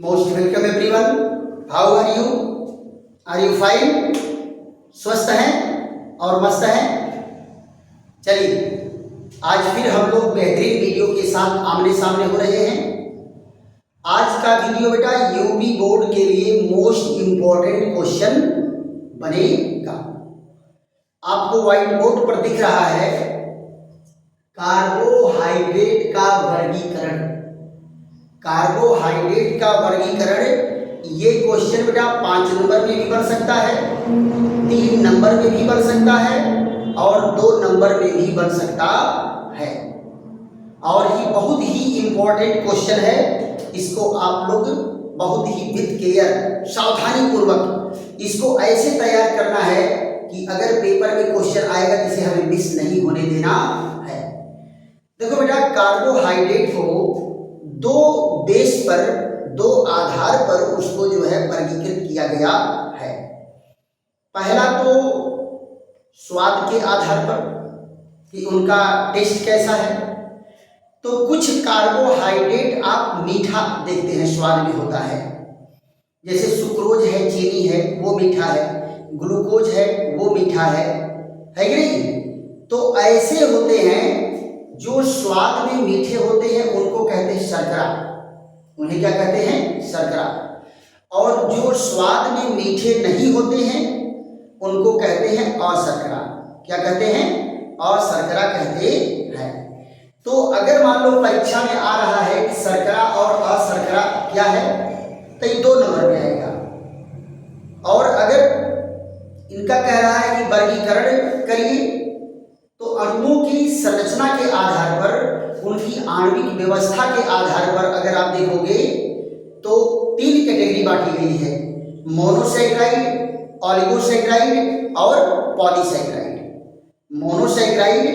Most welcome everyone. How are you? Are you fine? स्वस्थ हैं और मस्त हैं? चलिए आज फिर हम लोग बेहतरीन वीडियो के साथ आमने सामने हो रहे हैं। आज का वीडियो बेटा यूपी बोर्ड के लिए मोस्ट इम्पोर्टेंट क्वेश्चन बनेगा। आपको व्हाइट बोर्ड पर दिख रहा है कार्बोहाइड्रेट का वर्गीकरण। कार्बोहाइड्रेट का वर्गीकरण, ये क्वेश्चन बेटा 5 नंबर में भी बन सकता है, 3 नंबर में भी बन सकता है और 2 नंबर में भी बन सकता है। और ये बहुत ही इम्पोर्टेंट क्वेश्चन है। इसको आप लोग बहुत ही विद केयर, सावधानी पूर्वक इसको ऐसे तैयार करना है कि अगर पेपर में क्वेश्चन आएगा तो इसे हमें मिस नहीं होने देना है। देखो बेटा, कार्बोहाइड्रेट को 2 बेस पर, 2 आधार पर उसको जो है वर्गीकृत किया गया है। पहला तो स्वाद के आधार पर कि उनका टेस्ट कैसा है। तो कुछ कार्बोहाइड्रेट आप मीठा देखते हैं, स्वाद में होता है, जैसे सुक्रोज है, चीनी है, वो मीठा है, ग्लूकोज है, वो मीठा है कि नहीं? तो ऐसे होते हैं जो स्वाद में मीठे होते हैं, उनको कहते हैं शर्करा। उन्हें क्या कहते हैं? शर्करा। और जो स्वाद में मीठे नहीं होते हैं उनको कहते हैं अशर्करा। क्या कहते हैं? अशर्करा कहते हैं। तो अगर मान लो परीक्षा में आ रहा है कि शर्करा और अशर्करा क्या है, तो ये 2 नंबर में आएगा। और अगर इनका कह रहा है कि वर्गीकरण करिए, तो अणुओं की संरचना के आधार पर, उनकी आणविक व्यवस्था के आधार पर अगर आप देखोगे तो 3 कैटेगरी बांटी गई है: मोनोसैकेराइड, ऑलिगोसैकेराइड और पॉलीसैकेराइड। मोनोसैकेराइड,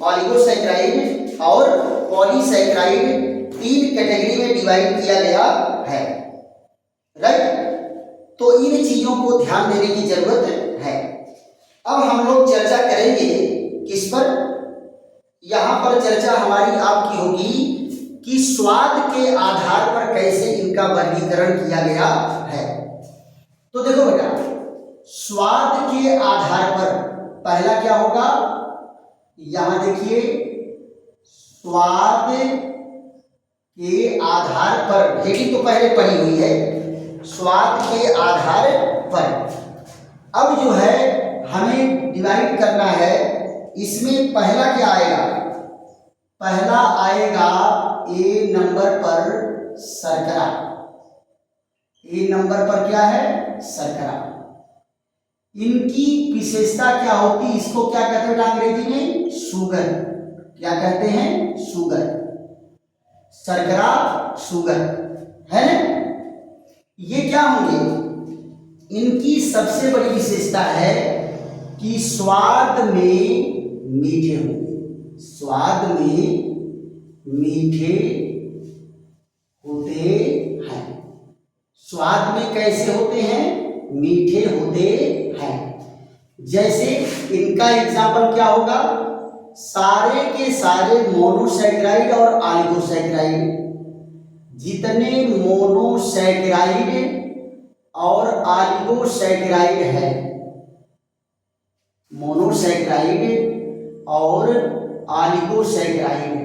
ऑलिगोसैकेराइड और पॉलीसैकेराइड 3 कैटेगरी में डिवाइड किया गया है। राइट? तो इन चीजों को ध्यान देने की जरूरत है। अब हम लोग चर्चा करेंगे किस पर? यहां पर चर्चा हमारी आपकी होगी कि स्वाद के आधार पर कैसे इनका वर्गीकरण किया गया है। तो देखो बेटा, स्वाद के आधार पर पहला क्या होगा? यहां देखिए, स्वाद के आधार पर, हेडिंग तो पहले पढ़ी हुई है, स्वाद के आधार पर। अब जो है हमें डिवाइड करना है। इसमें पहला क्या आएगा? पहला आएगा ए नंबर पर शर्करा। ए नंबर पर क्या है? शर्करा। इनकी विशेषता क्या होती? इसको क्या कहते हैं अंग्रेजी में? शुगर। क्या कहते हैं? शुगर। शर्करा, शुगर, है ना? ये क्या होंगे? इनकी सबसे बड़ी विशेषता है कि स्वाद में मीठे होंगे। स्वाद में मीठे होते हैं। स्वाद में कैसे होते हैं? मीठे होते हैं। जैसे इनका एग्जाम्पल क्या होगा? सारे के सारे मोनोसैकेराइड और ऑलिगोसैकेराइड, जितने मोनोसैकेराइड और ऑलिगोसैकेराइड है, मोनोसैकेराइड और ऑलिगोसैकेराइड,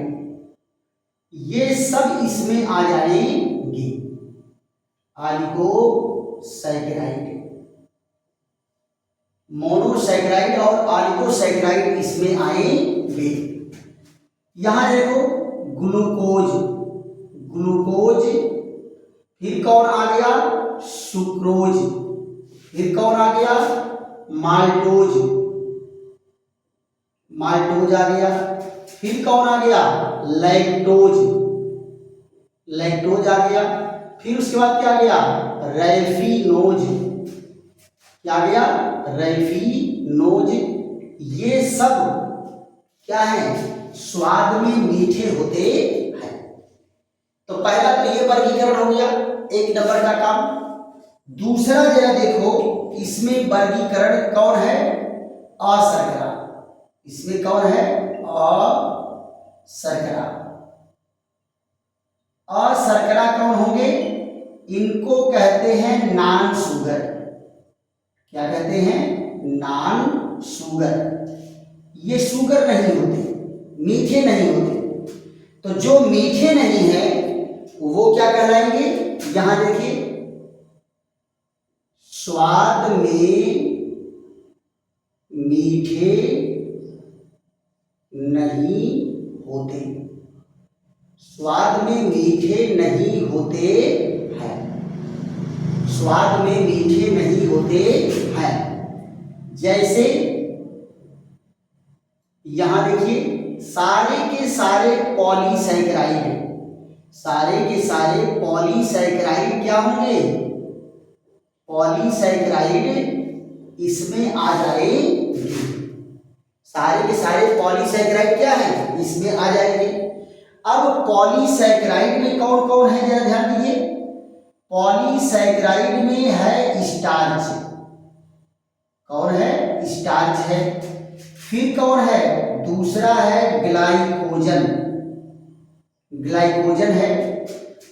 ये सब इसमें आ जाएंगे। ऑलिगोसैकेराइड, मोनोसैकेराइड और ऑलिगोसैकेराइड इसमें आएंगे। यहां देखो, ग्लूकोज, ग्लूकोज, फिर कौन आ गया? सुक्रोज, फिर कौन आ गया? माल्टोज, माल्टोज आ गया। फिर कौन आ गया? लैक्टोज, लैक्टोज आ गया। फिर उसके बाद क्या आ गया? रैफिनोज। क्या आ गया? रैफिनोज। ये सब क्या है? स्वाद में मीठे होते हैं। तो पहला तो ये वर्गीकरण हो गया, 1 नंबर का काम। दूसरा जरा देखो, इसमें वर्गीकरण कौन है? अशर्करा। इसमें कौन है? अशर्करा। अशर्करा कौन होंगे? इनको कहते हैं नॉन शुगर। क्या कहते हैं? Non sugar. ये शुगर नहीं होते, मीठे नहीं होते। तो जो मीठे नहीं है वो क्या कहलाएंगे? यहां देखिए, स्वाद में मीठे नहीं होते। स्वाद में मीठे नहीं होते हैं। स्वाद में मीठे नहीं होते हैं। जैसे यहां देखिए, सारे के सारे पॉलीसैकेराइड, सारे के सारे पॉलीसैकेराइड क्या होंगे? पॉलीसैकेराइड इसमें आ जाएंगे। सारे के सारे पॉलीसैकेराइड क्या है? इसमें आ जाएंगे। अब पॉलीसैकेराइड में कौन कौन है जरा ध्यान दीजिए। पॉलीसैकेराइड में है स्टार्च। कौन है? स्टार्च है। फिर कौन है? दूसरा है ग्लाइकोजन, ग्लाइकोजन है।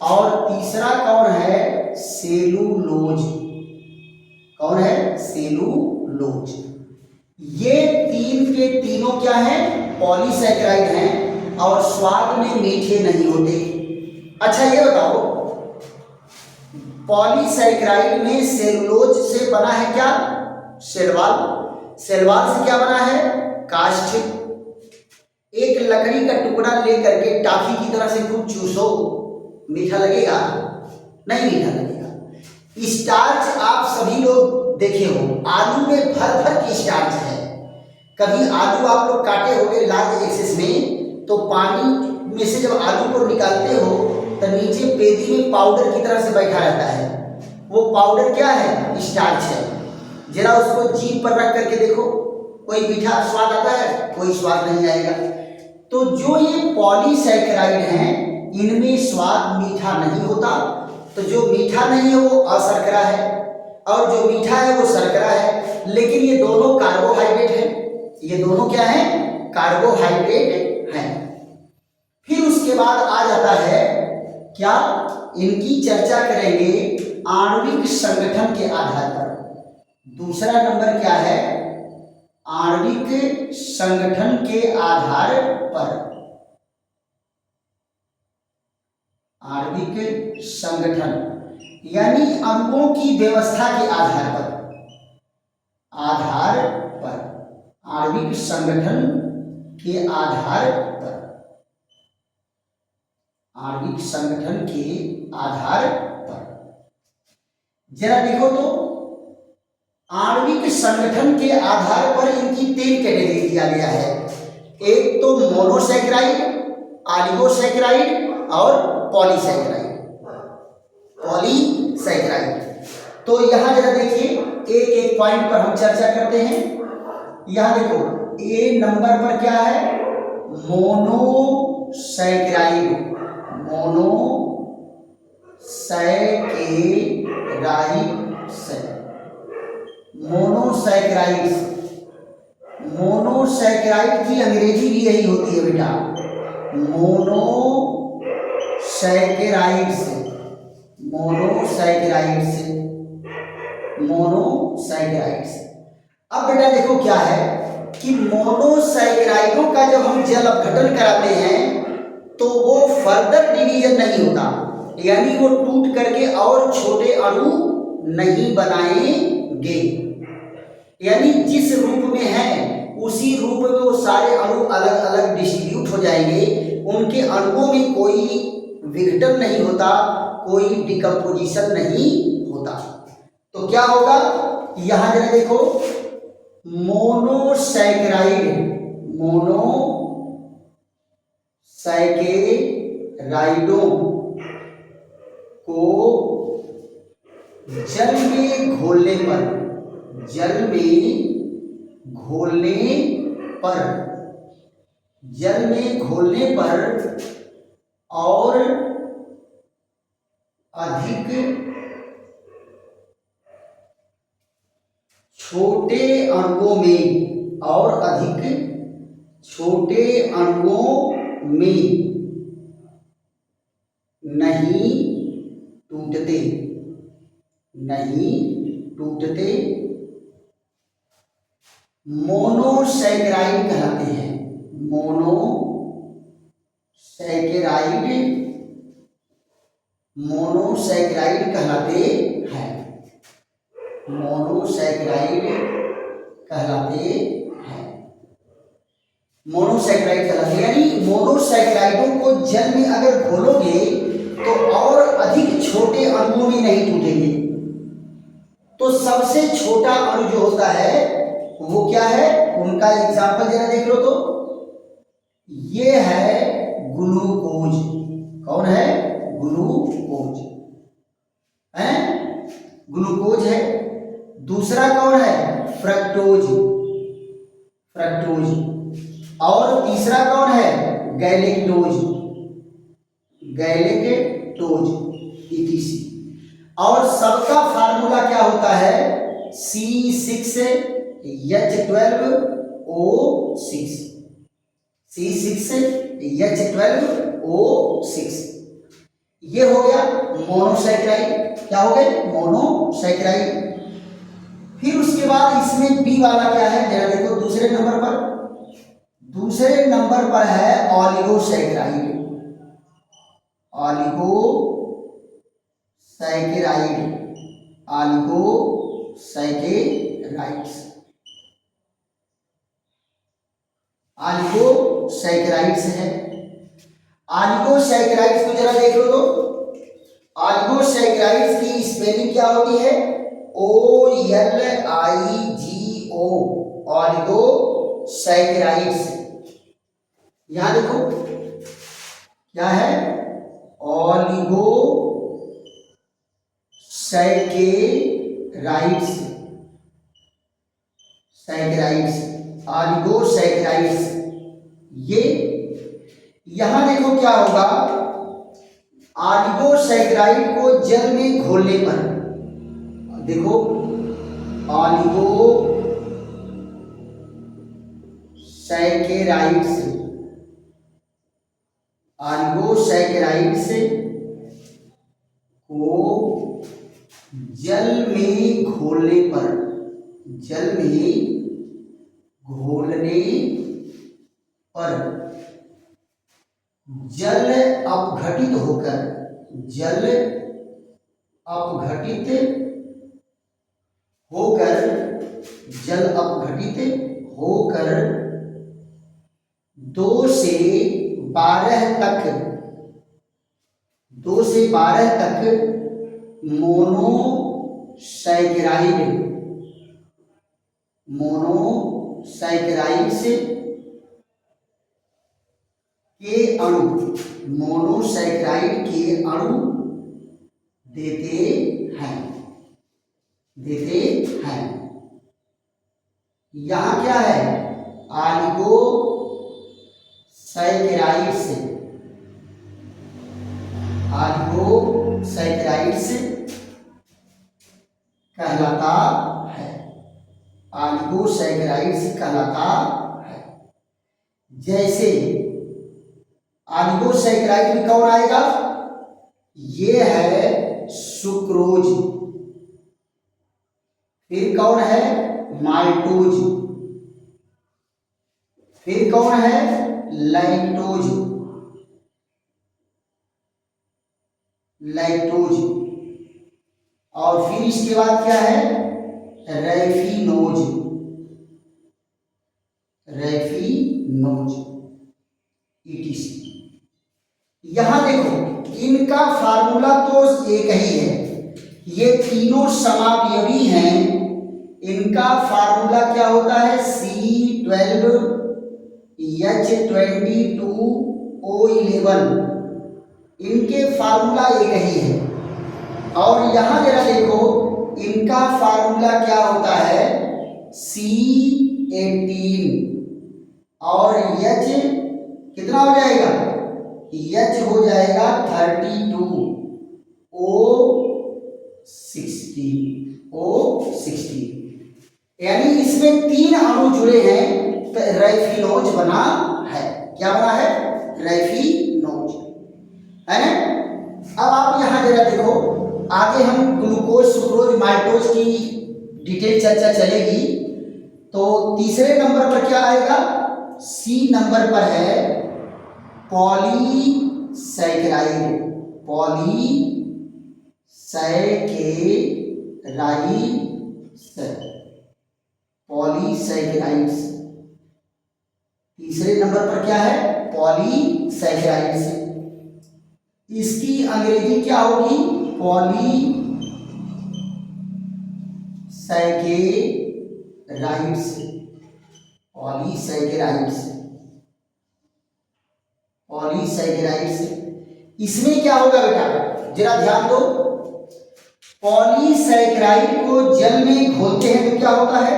और तीसरा कौन है? सेलुलोज। कौन है? सेलुलोज। ये तीन के तीनों क्या है? पॉलीसैकेराइड हैं और स्वाद में मीठे नहीं होते। अच्छा ये बताओ, पॉलीसैकेराइड में सेलुलोज से बना है क्या? शैलवाल। शैलवाल से क्या बना है? काष्ठ। एक लकड़ी का टुकड़ा लेकर के टाफी की तरह से खूब चूसो, मीठा लगेगा? नहीं मीठा लगेगा। स्टार्च आप सभी लोग देखे हो, आलू में भर भर की स्टार्च है। कभी आलू आप लोग काटे होंगे लार्ज एक्सेस में, तो पानी में से जब आलू को निकालते हो तो नीचे पेदी में पाउडर की तरह से बैठा रहता है। वो पाउडर क्या है? स्टार्च है। जरा उसको जीभ पर रख करके देखो, कोई मीठा स्वाद आता है? कोई स्वाद नहीं आएगा। तो जो ये पॉलीसैकेराइड हैं, इनमें स्वाद मीठा नहीं होता। तो जो मीठा नहीं है वो अशर्करा है, और जो मीठा है वो शर्करा है। लेकिन ये दोनों कार्बोहाइड्रेट हैं। ये दोनों क्या है? कार्बोहाइड्रेट हैं। फिर उसके बाद आ जाता है क्या? इनकी चर्चा करेंगे आणविक संगठन के आधार पर। दूसरा नंबर क्या है? आणविक संगठन के आधार पर। आणविक संगठन यानी अणुओं की व्यवस्था के आधार पर। आधार पर, आणविक संगठन के आधार पर। आणविक संगठन के आधार पर जरा देखो तो, आणविक संगठन के आधार पर इनकी 3 कैटेगरी दिया गया है। एक तो मोनोसैकेराइड, ऑलिगोसैकेराइड और पॉलीसैकेराइड। पॉलीसैकेराइड। तो यहां जरा देखिए, एक एक पॉइंट पर हम चर्चा करते हैं। यहां देखो, ए नंबर पर क्या है? मोनोसैकेराइड। मोनोसैकेराइड्स। मोनोसैकेराइड की अंग्रेजी भी यही होती है बेटा, मोनोसैकेराइड्स। मोनोसैकेराइड्स। मोनोसैकेराइड्स। अब बेटा देखो क्या है कि मोनोसैकेराइडों का जब हम जल अपघटन कराते हैं तो वो फर्दर डिवीजन नहीं होता, यानी वो टूट करके और छोटे अणु नहीं बनाएंगे। यानी जिस रूप में है उसी रूप में वो सारे अणु अलग अलग डिस्ट्रीब्यूट हो जाएंगे। उनके अणुओं में कोई विघटन नहीं होता, कोई डिकम्पोजिशन नहीं होता। तो क्या होगा? यहां जरा देखो, मोनोसैकेराइड, मोनोसैकेराइडों को जल में घोलने पर, जल में घोलने पर, जल में घोलने पर और अधिक छोटे अणुओं में, और अधिक छोटे अणुओं में नहीं टूटते। नहीं टूटते, मोनोसैकेराइड कहलाते हैं। मोनोसैकेराइड कहलाते हैं। मोनोसैकेराइड कहलाते हैं। मोनोसैकेराइड कहलाते यानी मोनोसैकेराइडों को जल में अगर घोलोगे तो और अधिक छोटे अणुओं में नहीं टूटेंगे। तो सबसे छोटा अणु जो होता है वो क्या है, उनका एग्जाम्पल जरा देख लो तो ये है ग्लूकोज। कौन है? ग्लूकोज है, ग्लूकोज है। दूसरा कौन है? फ्रक्टोज। और तीसरा कौन है? गैलेक्टोज। ETC। और सबका फार्मूला क्या होता है? C6H12O6। C6H12O6 ये हो गया मोनोसैकेराइड। क्या हो गए? मोनोसैकेराइड। फिर उसके बाद इसमें बी वाला क्या है जरा देखो। दूसरे नंबर पर है ऑलिगोसैकेराइड। ऑलिगोसैकेराइड्स है। ऑलिगोसैकेराइड्स को जरा देख लो तो ऑलिगोसैकेराइड्स की स्पेलिंग क्या होती है? OLIGO। ऑलिगोसैकेराइड्स। यहां देखो क्या है? ऑलिगोसैकेराइड्स। ये यहां देखो क्या होगा? ऑलिगोसैकेराइड को जल में घोलने पर देखो ऑलिगोसैकेराइड्स को जल में घोलने पर जल अपघटित होकर 2 से 12 तक मोनोसैकेराइड्स के अणु देते हैं। यहां क्या है? ऑलिगोसैकेराइड्स कहलाता है। जैसे ऑलिगोसैकेराइड में कौन आएगा? ये है सुक्रोज। फिर कौन है? माल्टोज। फिर कौन है? लैक्टोज। और फिर इसके बाद क्या है? रैफिनोज। ETC। यहां देखो इनका फार्मूला तो एक ही है। ये तीनों समावयवी हैं। इनका फार्मूला क्या होता है? C12H22O11। इनके फार्मूला एक ही है। और यहां जरा देखो इनका फार्मूला क्या होता है? C18। और H कितना हो जाएगा? H हो जाएगा 32O16। यानी इसमें 3 अणु जुड़े हैं तो रैफिनोज बना है। क्या बना है? रैफिनोज है ना। अब आप यहां जरा देखो आगे हम ग्लूकोज, सुक्रोज, माल्टोज की डिटेल चर्चा चलेगी। तो तीसरे नंबर पर क्या आएगा? सी नंबर पर है पॉलीसैकेराइड। पॉलीसैकेराइड्स। तीसरे नंबर पर क्या है? पॉलीसैकेराइड्स। इसकी अंग्रेजी क्या होगी? पॉलीसैकेराइड्स। पॉलीसैकेराइड्स। इसमें क्या होगा बेटा, जरा ध्यान दो। पॉलीसैकेराइड को जल में घोलते हैं तो क्या होता है?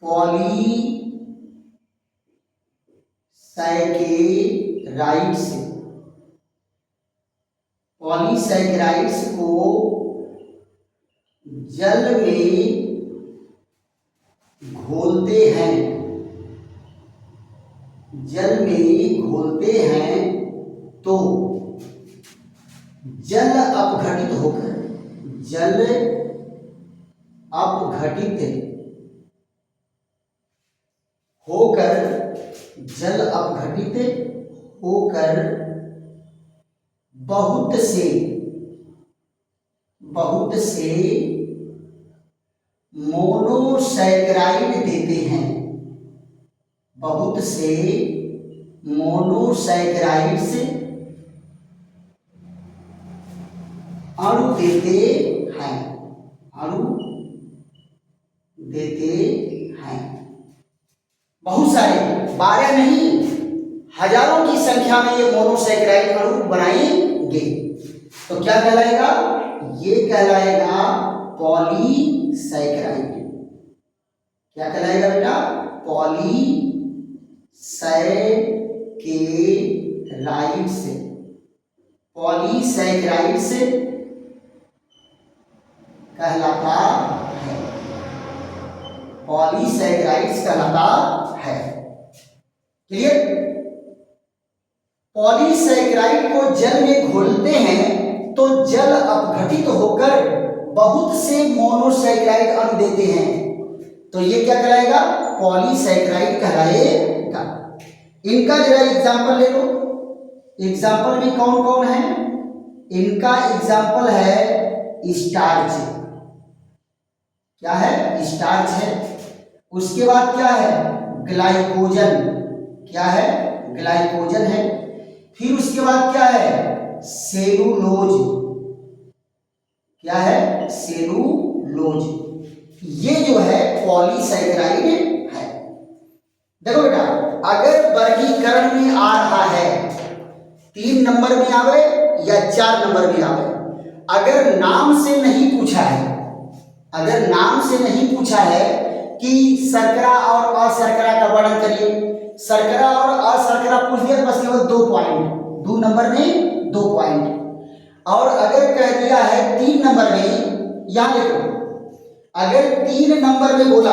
पॉलीसैकेराइड्स को जल में घोलते हैं, तो जल अपघटित होकर बहुत से मोनोसैकेराइड देते हैं। बहुत से मोनोसैकेराइड्स अणु देते हैं। बहुत सारे, 12 नहीं, हजारों की संख्या में ये मोनोसैकेराइड अणु बनाएंगे। तो क्या कहलाएगा? ये कहलाएगा पॉलीसैकेराइड। क्या कहलाएगा बेटा? पॉलीसैकेराइड्स। पॉलीसैकेराइड्स कहलाता है। पॉलीसैकेराइड्स कहलाता है। क्लियर? पॉलीसैकेराइड को जल में घोलते हैं तो जल अपघटित होकर बहुत से मोनोसैकेराइड अणु देते हैं। तो ये क्या कहलाएगा? पॉलीसैकेराइड कहलाएगा। इनका जरा एग्जाम्पल ले लो। एग्जाम्पल में कौन कौन है? इनका एग्जाम्पल है स्टार्च। क्या है? स्टार्च है। उसके बाद क्या है? ग्लाइकोजन। क्या है? ग्लाइकोजन है। फिर उसके बाद क्या है? सेलुलोज। क्या है? सेलुलोज। ये जो है पॉलीसैकेराइड है। देखो बेटा, अगर वर्गीकरण में आ रहा है 3 नंबर में आवे या 4 नंबर में आवे, अगर नाम से नहीं पूछा है कि शर्करा और अशर्करा का वर्णन करिए, शर्करा और अशर्करा पूछ दिया बस केवल 2 पॉइंट, 2 नंबर में 2 पॉइंट। और अगर कह दिया है 3 नंबर में, यहां देखो, अगर 3 नंबर में बोला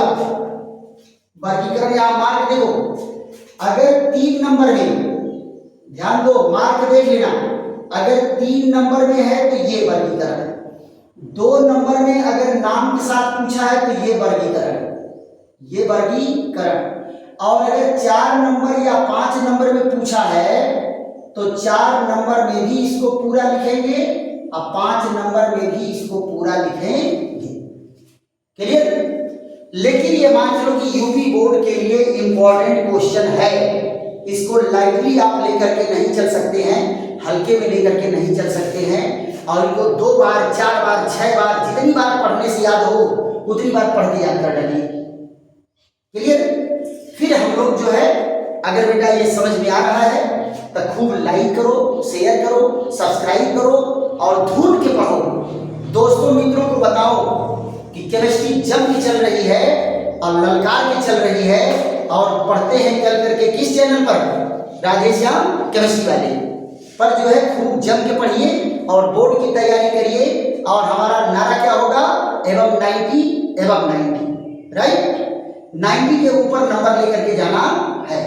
वर्गीकरण, या मार्क देखो, अगर 3 नंबर में, ध्यान दो, मार्क देख लेना, अगर 3 नंबर में है तो ये वर्गीकरण, 2 नंबर में अगर नाम के साथ पूछा है तो ये वर्गीकरण, और अगर 4 नंबर या 5 नंबर में पूछा है तो 4 नंबर में भी इसको पूरा लिखेंगे और 5 नंबर में भी इसको पूरा लिखेंगे। क्लियर? लेकिन ये मान लो कि यूपी बोर्ड के लिए इंपॉर्टेंट क्वेश्चन है, इसको लाइटली आप लेकर के नहीं चल सकते हैं, हल्के में लेकर के नहीं चल सकते हैं, और इनको 2 बार 4 बार 6 बार जितनी बार पढ़ने से याद हो उतनी बार पढ़ के याद कर डालिए। क्लियर? फिर हम लोग जो है, अगर बेटा ये समझ में आ रहा है तो खूब लाइक करो, शेयर करो, सब्सक्राइब करो और ढूंढ के पढ़ो। दोस्तों मित्रों को बताओ कि केमिस्ट्री जम की चल रही है और ललकार की चल रही है, और पढ़ते हैं चल करके किस चैनल पर? राधेश्याम केमिस्ट्री वाले पर जो है खूब जम के पढ़िए और बोर्ड की तैयारी करिए। और हमारा नारा क्या होगा? एवं 90, राइट? 90 के ऊपर नंबर लेकर के जाना है।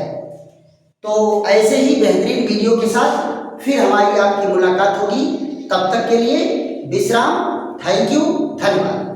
तो ऐसे ही बेहतरीन वीडियो के साथ फिर हमारी आपकी मुलाकात होगी। तब तक के लिए विश्राम। थैंक यू, धन्यवाद।